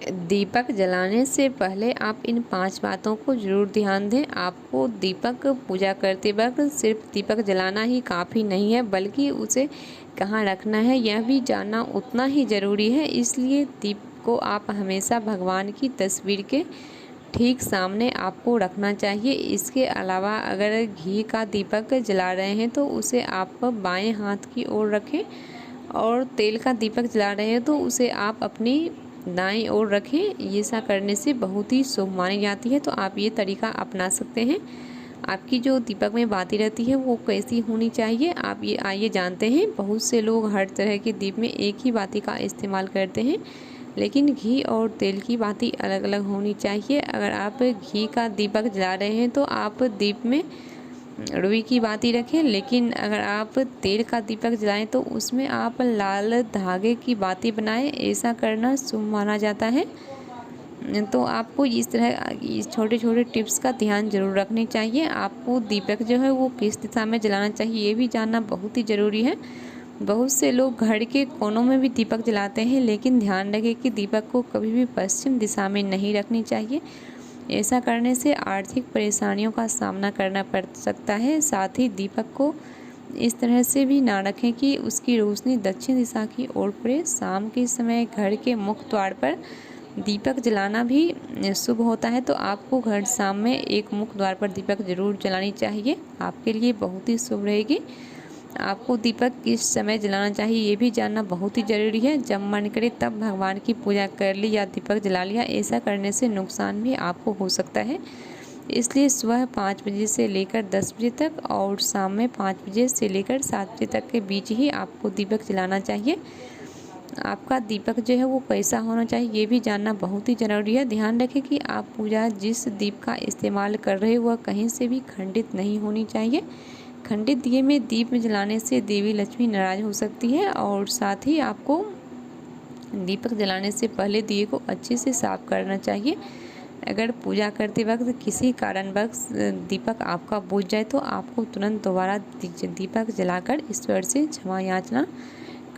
दीपक जलाने से पहले आप इन 5 बातों को ज़रूर ध्यान दें। आपको दीपक पूजा करते वक्त सिर्फ दीपक जलाना ही काफ़ी नहीं है, बल्कि उसे कहाँ रखना है यह भी जानना उतना ही ज़रूरी है। इसलिए दीप को आप हमेशा भगवान की तस्वीर के ठीक सामने आपको रखना चाहिए। इसके अलावा अगर घी का दीपक जला रहे हैं तो उसे आप बाएं हाथ की ओर रखें, और तेल का दीपक जला रहे हैं तो उसे आप अपनी दाईं ओर रखें। ये ऐसा करने से बहुत ही शुभ मानी जाती है, तो आप ये तरीका अपना सकते हैं। आपकी जो दीपक में बाती रहती है वो कैसी होनी चाहिए, आप ये आइए जानते हैं। बहुत से लोग हर तरह के दीप में एक ही बाती का इस्तेमाल करते हैं, लेकिन घी और तेल की बाती अलग अलग होनी चाहिए। अगर आप घी का दीपक जला रहे हैं तो आप दीप में रुई की बाती रखें, लेकिन अगर आप तेल का दीपक जलाएं तो उसमें आप लाल धागे की बाती बनाएं। ऐसा करना शुभ माना जाता है। तो आपको इस तरह इस छोटे छोटे टिप्स का ध्यान जरूर रखनी चाहिए। आपको दीपक जो है वो किस दिशा में जलाना चाहिए ये भी जानना बहुत ही ज़रूरी है। बहुत से लोग घर के कोनों में भी दीपक जलाते हैं, लेकिन ध्यान रखें कि दीपक को कभी भी पश्चिम दिशा में नहीं रखनी चाहिए। ऐसा करने से आर्थिक परेशानियों का सामना करना पड़ सकता है। साथ ही दीपक को इस तरह से भी ना रखें कि उसकी रोशनी दक्षिण दिशा की ओर पड़े। शाम के समय घर के मुख्य द्वार पर दीपक जलाना भी शुभ होता है, तो आपको घर शाम में एक मुख्य द्वार पर दीपक जरूर जलानी चाहिए, आपके लिए बहुत ही शुभ रहेगी। आपको दीपक किस समय जलाना चाहिए ये भी जानना बहुत ही ज़रूरी है। जब मन करे तब भगवान की पूजा कर ली या दीपक जला लिया, ऐसा करने से नुकसान भी आपको हो सकता है। इसलिए सुबह 5 बजे से लेकर 10 बजे तक और शाम में 5 बजे से लेकर 7 बजे तक के बीच ही आपको दीपक जलाना चाहिए। आपका दीपक जो है वो कैसा होना चाहिए ये भी जानना बहुत ही ज़रूरी है। ध्यान रखें कि आप पूजा जिस दीप का इस्तेमाल कर रहे हो वह कहीं से भी खंडित नहीं होनी चाहिए। खंडित दिए में दीप में जलाने से देवी लक्ष्मी नाराज हो सकती है, और साथ ही आपको दीपक जलाने से पहले दिए को अच्छे से साफ करना चाहिए। अगर पूजा करते वक्त किसी कारणवश दीपक आपका बुझ जाए तो आपको तुरंत दोबारा दीपक जलाकर ईश्वर से क्षमा याचना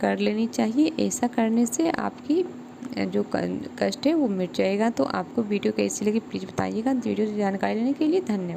कर लेनी चाहिए। ऐसा करने से आपकी जो कष्ट है वो मिट जाएगा। तो आपको वीडियो कैसी लगी प्लीज़ बताइएगा। वीडियो से जानकारी लेने के लिए धन्यवाद।